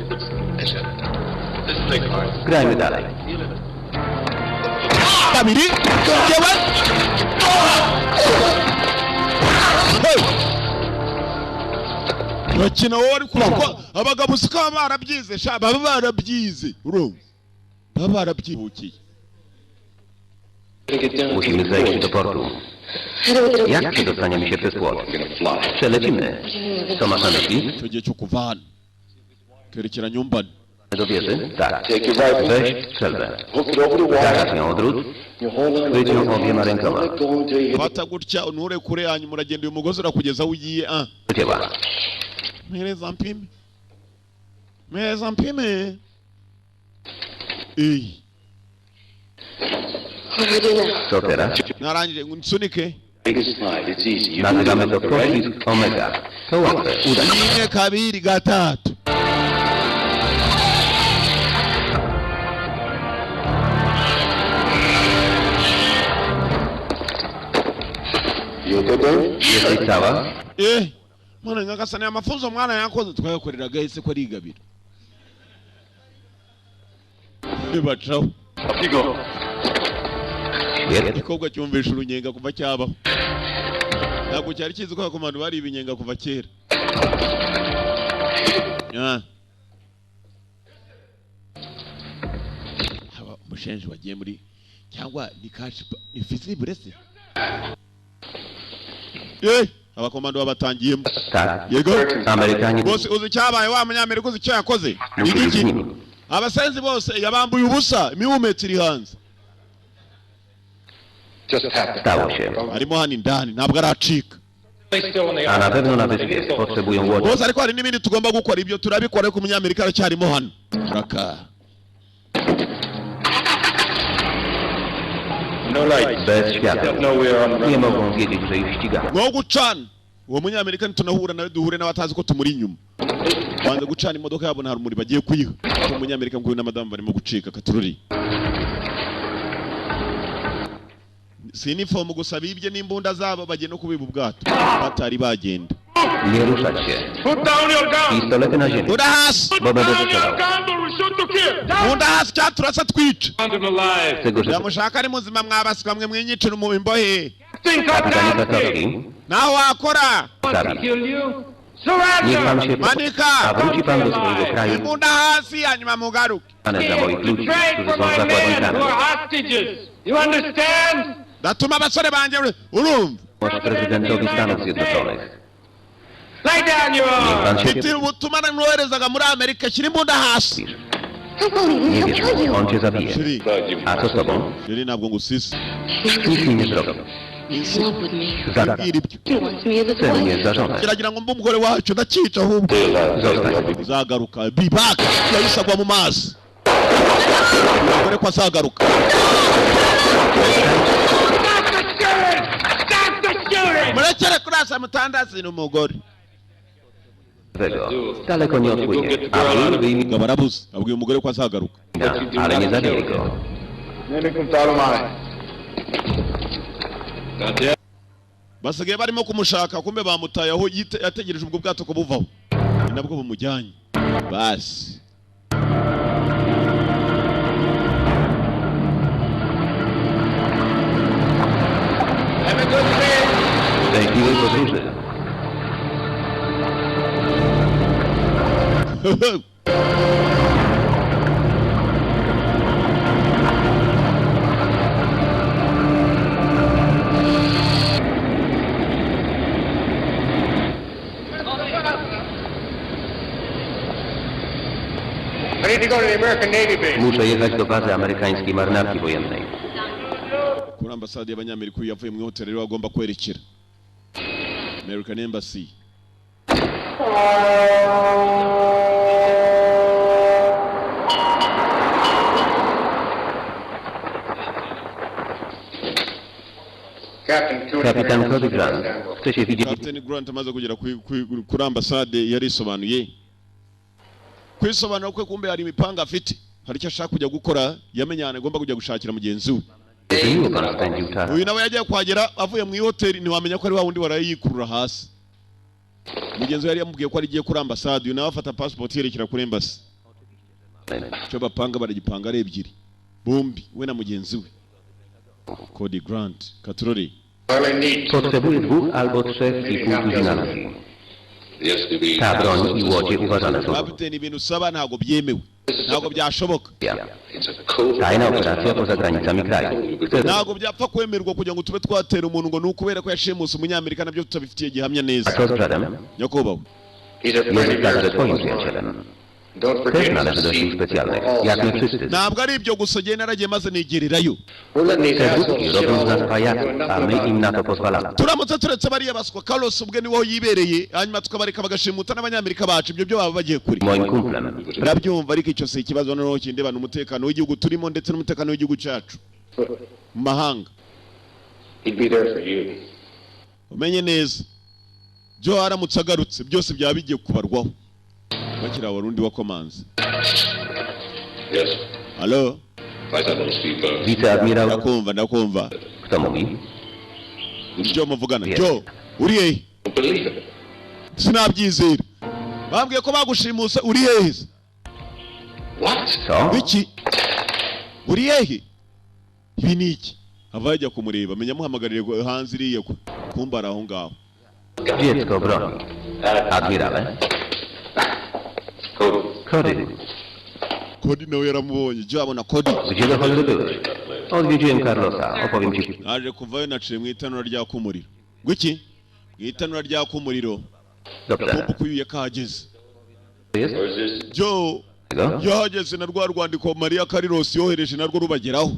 Grajmy dalej. Babiri. Yewe. Bakina wowe kuko abagabo sika barabyize sha baba barabyize urumva baba barabyibukiye. Musimy zejść do portu. Jak przedostaniemy się przez płot? Przelecimy. Co masz na myśli? Icyo gihe cyo kuva hano kerekera nyumbani. Do wieży? Tak. Weź strzelbę. Zaraz ją odwróć. Chwyć ją obiema rękoma. Fata gutya unure kure hanyuma uragenda uyu mugozi urakugeza aho ugiye. Do dzieła. Mpereza mpime. Ej. Co teraz? Narangije nsunike. Nazywamy to poślizg omega. To łatwe. Uda się. Ine kabiri gatatu. Jesteś cała? Mwana nyagasani amafunzo mwana yakoze twayakoreraga ese ko rigabira. Bibacaho. Ikobwa cyumvisha urunyenga kuva cyabaho. Ntabwo cyari kizi ko abakomando bari ibinyenga kuva kera. Haba umushenji wagiye muri cyangwa ni kashi ni visible se. Abakomando babatangiyemo. Yego. Amerikani. Bose uzi cyabaye wa munyamerika uzi cyo yakoze. Igiki. Abasenzi bose yabambuye ubusa imihumetso iri hanze. Stało się. Arimo hano indani ntabwo aracika. A na pewno na wyspie potrzebują łodzi. Bose ariko hari n'ibindi tugomba gukora ibyo turabikora ku munyamerika aracyarimo hano. Raka. Bez świateł. Nie mogą wiedzieć, że ich ścigamy. No gucana. Uwo munyamerika ntunahura nawe duhure n'abatazi ko tumuri inyuma. Banza gucana imodoka yabo nta rumuri bagiye kuyiha. Umunyamerika ngo n'amadamu barimo gucika katururi. Sinifomu gusa bibye n'imbunda zabo bagiye no kubiba ubwato. Batari bagenda. Nie ruszać się. Pistolety na ziemię. Unda hasi. Bo będę strzelał. Unda hasi cyaturasa twica. Tego, że... Yamushaka ari muzima mwabasika mwe mwinyicira mu imbohe. Kapitanie Petrowski. Naho wakora. Zabi. Niech pan się... Manika. A wróci pan do swojego kraju. Imbunda hasi hanyuma mugaruke. Pane dla moich ludzi, którzy są zakładnikami. Datuma abasore banjye urumva. Może prezydentowi Stanów Zjednoczonych. Niech pan się... Mfite ubutumwa noherezaga muri Amerika kiri imbunda hasi. Nie wiesz, on cię zabije. Shiri. A co z tobą? Shiri ntabwo ngusisa. Nic mi nie zrobił. Zabwira ibyo. Chce mnie za żonę. Kiragira ngo mbe umugore wacu ndakica ahubwo. Zostań. Zagaruka. Bibaka. Yayisagwa mu mazi. Umugore ko azagaruka. Murekere kurasa mutandazi n'umugore. Daleko nie odpłynie. A wy wyjmij ngo barabuze abwiye umugore ko azagaruka ale nie zabije go. basigaye barimo kumushaka kumbe bamutaye aho yategereje ubwo bwato ko buvaho ni nabwo bumujyanye basi Szczęśliwej podróży. Muszę jechać do bazy amerykańskiej marynarki wojennej. kuri ambasade y'abanyamerika yavuye mu hotel rero agomba kwerekera American Embassy Kapitan Cody Grant chce się widzieć Captain Grant amaze kugera kuri ambasade yarisobanuye kwisobanura kwe kumbe hari imipanga afite hari icyo ashaka kujya gukora yamenyane agomba kujya gushakira mugenzi we że miło pan spędził czas. uyu nawe yagiye kwagera avuye mu hoteli ntiwamenya ko ari wa wundi warayikurura hasi mugenzi we yari yamubwiye ko ari igiye kuri ambasade uyu nawe afata passport yerekera kuri embassy cyo bapanga baragipanga ari ebyiri bombi we na mugenzi we Cody Grant Katurori Potrzebuje 2 albo 3,5 tuzina ludzi. Ta broń i łodzie uważane są. Kapiteni ibintu saba ntago byemewe ntago byashoboka Tajna operacja poza granicami kraju. ntago byapfa kwemerwa kugira ngo tube twatera umuntu ngo nukubera ko yashemusa umunyamerika nabyo tutabifitiye gihamya A neza co z Bradem? Nyakubaho Jest także twoim przyjacielem. Też należy do sił specjalnych, jak my wszyscy. ntabwo ari ibyo gusa genda naragiye maze nigererayo Te budki robią z nas pajaców, a my im na to pozwalamy. turamutse turetse bariya baswa Carlos ubwe niwo yibereye hanyuma tukabareka bagashimuta n'abanyamerika bacu ibyo byo baba bagiye kuri Moim kumplem. urabyumva ariko icyo si ikibazo noneho kindebana umutekano w'igihugu turimo ndetse n'umutekano w'igihugu cyacu mu mahanga umenye neza byo aramutse agarutse byose byaba bigiye kubarwaho bakiri abarundi wakomanze halo Wiceadmirał, ndakumva kto mówi? ibyo muvugana byo uri hehe sinabyizera bambwiye ko bagushimuse uri hehe Co? iki uri hehe ibi ni iki ava yajya kumureba menya muhamagarire hanze iriya kumbara aho ngaho Dziecko broni. Admirale? Cody, Cody nawe yaramubonye jya wabona Cody gdzie do cholery byłeś? Odwiedziłem Carlosa, opowiem ci. naje kuvayo naciye mu itanura ryaka umuriro ngo iki mu itanura ryaka umuriro Dobrze. bomba kuyuye kahageze Jest? byo Go? yahageze na rwa rwandiko Maria Carlos yohereje narwo rubageraho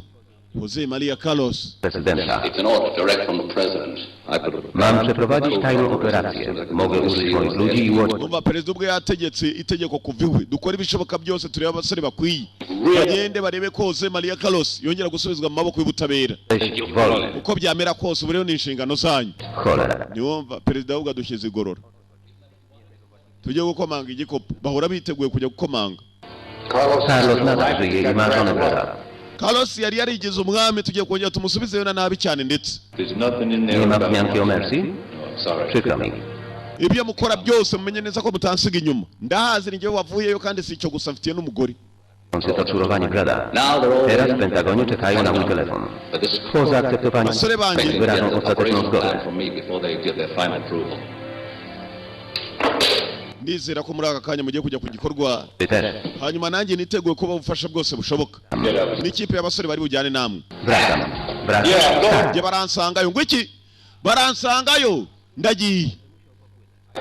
Jose Maria Carlos Prezydenta. It's an order direct from the president. I could Mam przeprowadzić tajną operację. Mogę użyć moich ludzi i łodzi. umva perezida ubwe yategetse itegeko kuva iwe dukora ibishoboka byose turebe abasore bakwiye bagende barebe ko Jose Maria Carlos yongera gusubizwa mu maboko y'ubutabera Jesteś wolny. uko byamera kose ubu rero ni inshingano zanyu Cholera. niwumva perezida ahubwo adushyize igorora tujye gukomanga igikopo bahora biteguye kujya gukomanga Carlos nadal żyje i ma żonę Brada. Carlos yari yarigize umwami tugiye kongera tumusubizeyo na nabi cyane ndetse Nie ma wzmianki o Mercy? Przykro mi. ibyo mukora byose mumenye neza ko mutansiga inyuma ndahazi ninjye wavuyeyo kandi si icyo gusa mfitiye n'umugore Torturowanie Brada. Teraz w Pentagonie czekają na mój telefon. Po zaakceptowaniu basore banjye wyrażą ostateczną zgodę. ndizera ko muri aka kanya mugiye kujya ku gikorwa Ty też. hanyuma nanjye niteguye kuba ubufasha bwose bushoboka n'ikipe y'abasore bari bujyane namwe Wracam. Wracam. njye baransangayo ngo iki baransangayo ndagiye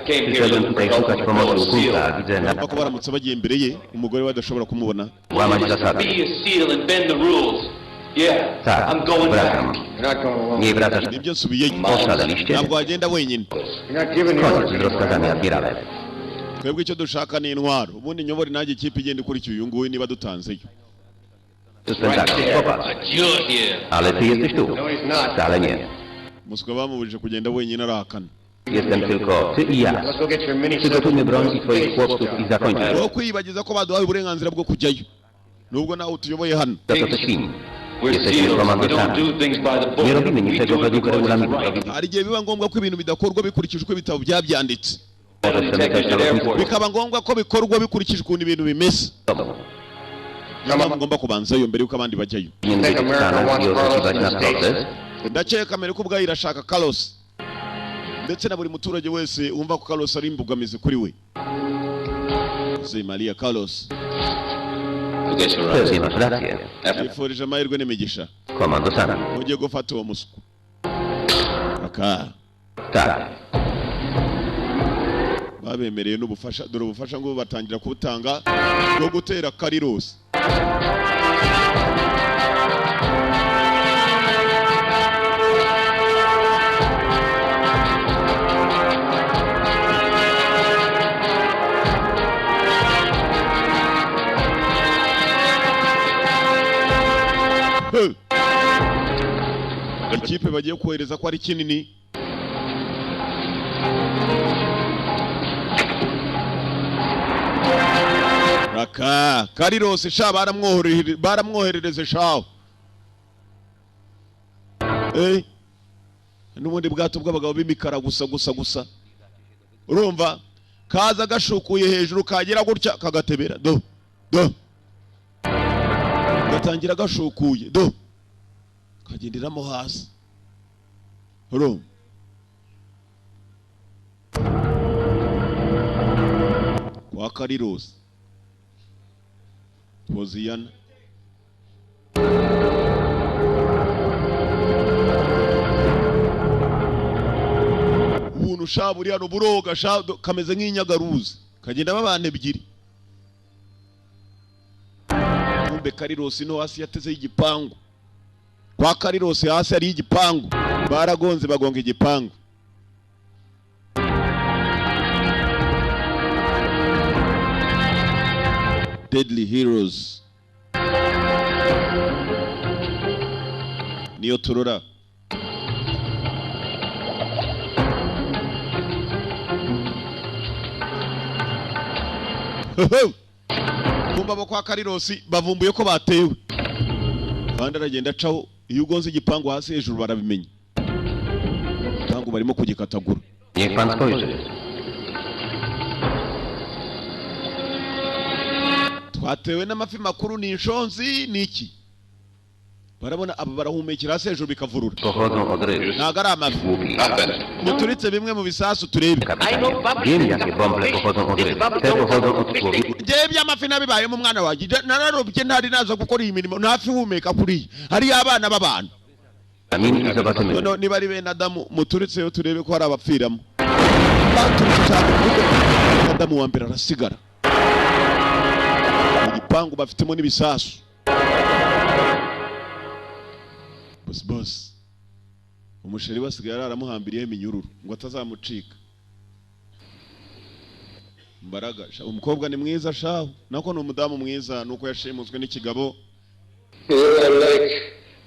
Przyszedłem tutaj szukać pomocy u kumpla, a widzę na... ko baramutse bagiye imbere ye umugore we adashobora kumubona łamać zasady. Tak, wracam. Nie wracasz. nibyo nsubiyeyo Oszaleliście? ntabwo wagenda wenyine Koniec z rozkazami, admirale. twebwe icyo dushaka ni intwaro ubundi nyobore nanjye ikipe igenda ikurikiye uyu nguyu niba dutanzeyo Pentagon, popatrz. Ale ty jesteś tu. Wcale nie. muswa bamubujije kugenda wenyine arahakana Jestem tylko ty i ja. Przygotujmy broń i twoich chłopców i zakończmy. Wo kwibagiza ko baduhaye uburenganzira bwo kujyayo. Nubwo nawe tuyoboye hano. To te świni. Jesteśmy komandosami. Nie robimy niczego według regulaminu. Hari igihe biba ngombwa ko ibintu bidakorwa bikurikije uko ibitabo byabyanditse. Możesz przemykać na lotnisku. Bikaba ngombwa ko bikorwa bikurikije ukuntu ibintu bimeze. Niyo ngomba kubanzayo mbere yuko abandi bajyayo. Powinien być w Stanach i oczekiwać na proces. Ndakeka mbere ko ubwayo irashaka Carlos. Ndetse na buri muturage wese wumva ko Carlos ari imbogamizi kuri we. Jose Maria Carlos. Pewnie masz rację. Yifurije amahirwe n'imigisha. Komandosami. Ugiye gufata uwo muswa. Aka. Tak. Babemereye n'ubufasha, dore ubufasha ngo batangira kubutanga bwo gutera Carlos. Ikipe bagiye kohereza ko ari kinini. Raka Carlos sha baramwoherereze shaho. N'ubundi bwato bw'abagabo b'imikara gusa. Urumva kaza gashukuye hejuru kagera gutya kagatebera do. Gatangira gashukuye do. Kagenderamo hasi. Urumva kwa Carlos Hoziyana ubuntu shaburi hano buroga kameze nk'inyagaruzi kagenda babane ebyiri. Kumbe Carlos no hasi yateze igipangu. Kwa Carlos hasi ari igipangu. Baragonze bagonga igipangu. Deadly Heroes. Niyo turora. Kumba bo kwa Carlos bavumbuye ko batewe. Kandi aragenda acaho iyo ugonze igipangu hasi hejuru barabimenya. Tangu barimo kugikatagura. Niech pan spojrzy. Twatewe n'amafi makuru n'inshonzi niki. Barabona aba barahumekera hasi hejuru bikavurura. Pochodzą od ryb. Ntago ari amafi. Muturitse bimwe mu bisasu turebe. Wiem, jakie bąble pochodzą od ryb. Te pochodzą od człowieka. Jewe by'amafi nabibaye mu mwana waje. Nararobye ntari naza gukora iyi mirimo. Nafi humeka kuri. Hari abana b'abantu. Amini zobaczymy. No niba ari bene Adamu muturitseyo turebe ko hari abapfiramo. Baturutse cyane kuko Adamu wa mbere arasigara. Igipangu bafitemo n'ibisasu. Boss. Umusheri basigaye aramuhambiriye iminyururu ngo atazamucika. Mbaraga umukobwa ni mwiza shaho nako ni umudamu mwiza nuko yashimuzwe n'ikigabo.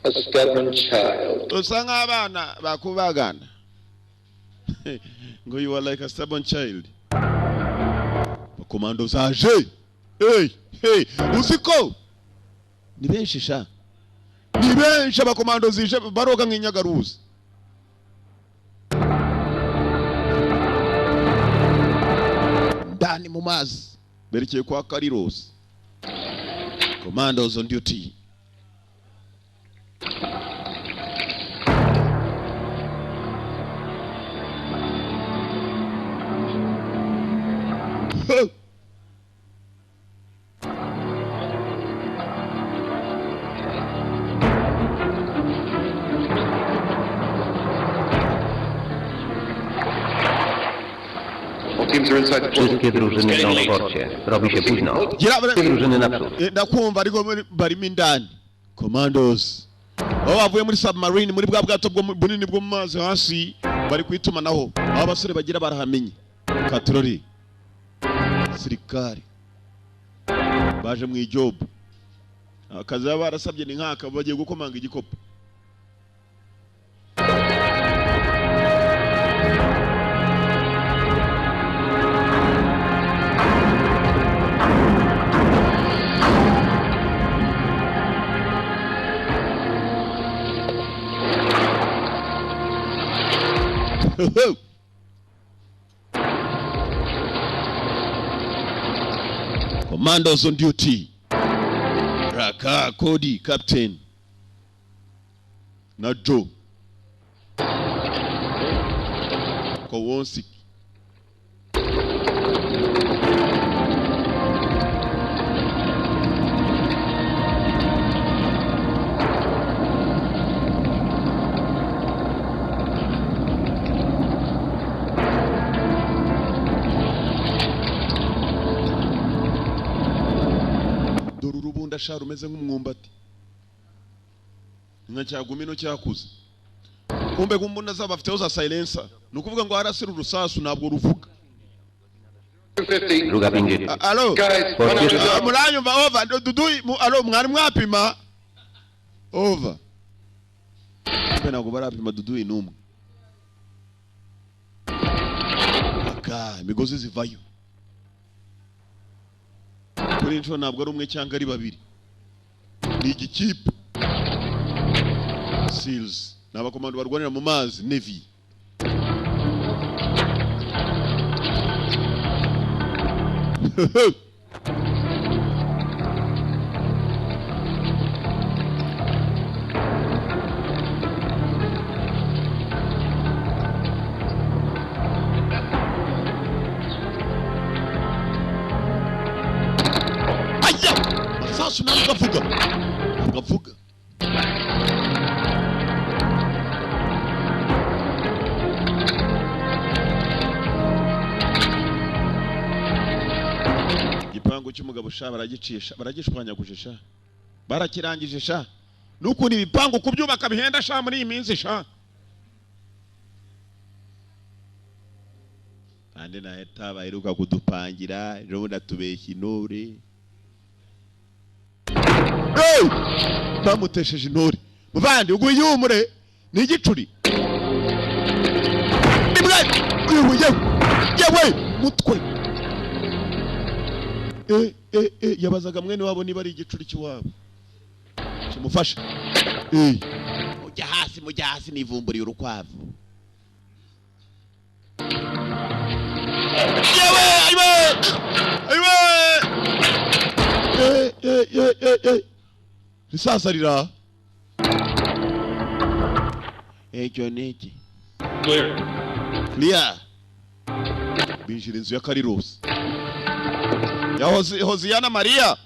A stubborn child. Usanga abana bakubagana. Ngo you are like a stubborn child. Bakomando zaje. Hey, usiko. Ni benshi sha. Ni benshi abakomando zije baroga nk'inyagaruzi. Ndani mu mazi. Berekeye kwa Carlos. Commandos on duty. Wszystkie drużyny są w porcie. Robi się późno. Wszystkie drużyny naprzód. Ndakumva ariko barimo indani. Commandos. Bavuye muri submarine muri bwa bwato bunini bwo mu mazi hasi bari kwitumanaho. Aba basore bagira barahamenye. Katrori. Sirikari. Baje mu ijob. Akazi barasabye ni nkaka bagiye gukomanga igikopo. Commandos on duty. Raka, Cody, Captain. Na Joe. Kowonsik. Dorurubunda sharu meze nk'umwumbati. Nka cyagumino cyakuze. Kumbe kumbunda zaba afiteho za silencer. Nukuvuga ngo harasira urusasu ntabwo ruvuga. Allo. Muranyumva over. Dudu allo mwari mwapima. Over. Ntabwo barapima dudu inumwe. Aka imigozi zivayo. Kuri nshuro ntabwo ari umwe cyangwa ari babiri. Ni igikipe. SEALs. N'abakomando barwanira mu mazi, Navy. Aya! Masasu nagavuga. Ugavuga. Igipangu cy'umugabo sha baragicisha, baragishwanyaguje sha. Barakirangije sha. N'ukundi ibipangu kubyubaka bihenda sha muri iyi minsi sha. Ande na eta baheruka kudupangira, ejo ndatubeshya intore. Hey! Bamutesheje intore. Muvandi uguyumure ni igicuri. Nimwe yewe mutwe. Yabazaga mwene wabo niba ari igicuri cy'iwabo. Kimufasha. Mujya hasi nivumburiye urukwavu. Risasa rira. Joneki. Clear. Binjira inzu ya Carlos. Ya Hosiana Maria.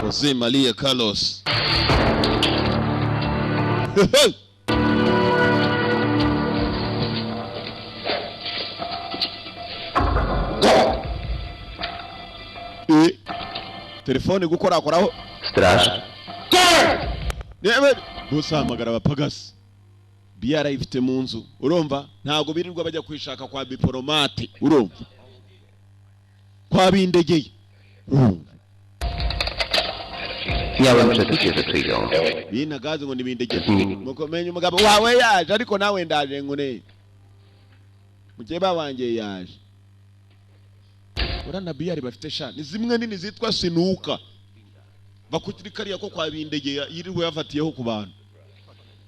Jose Maria Carlos. Telefone gukorakoraho. Straż. Yewe gusamagara abapagasi. Biara ifite mu nzu. Urumva ntago birirwa bajya kwishaka kwa diplomate. Urumva kwa bindegeye. Miałem przeczucie, że przyjdą. Bina gazi ngo nibindegeye. Mukomenye umugabo wawe yaje ariko nawe ndaje ngune. Mukeba wanje yaje. Urana biyari bafite sha. Ni zimwe nini zitwa sinuka. Bakukirikariya ko kwa bindegeye yirirwe yafatiyeho ku bantu.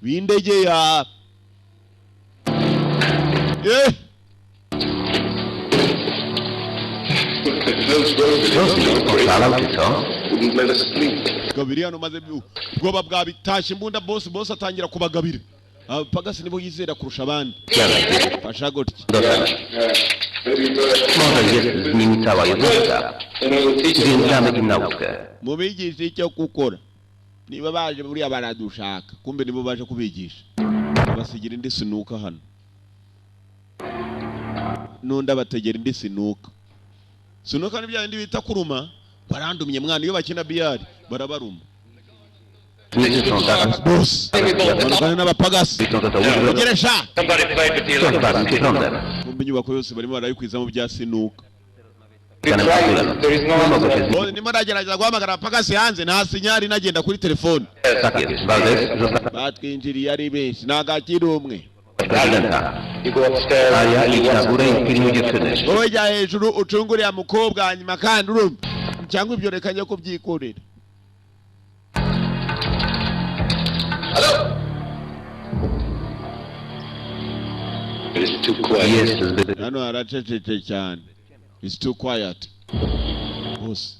Bindegeye. Gabiri hano maze bwoba bwa bitashye imbunda boss atangira kubagabira. Pagasi nibo yizera kurusha abandi. Fasha gutya. Może jest z nimi cała jednostka. Więc damy im naukę. Mubigisha icyo gukora. Niba baje buriya baradushaka. Kumbe nibo baje kubigisha. Basigira indi sinuka hano. Nunda bategera indi sinuka. Sinuka ni bya indi bita kuruma. Barandumye mwana iyo bakina biyari barabaruma. Boss. Barwana n'abapagasi. Ugeresha. Kumbe nyubako yose barimo barayikwizamo bya sinuka. Nimo ndagerageza guhamagara abapagasi hanze nta sinyari nagenda kuri telefone. Batwinjiriye ari benshi nagakira umwe. Wowe jya hejuru ucunguriye mukobwa hanyuma kandi urumva cyangwa ibyo reka njye kubyikorera. It's too quiet. Jest zbyt... Hano haracecetse cyane. It's too quiet. Bose.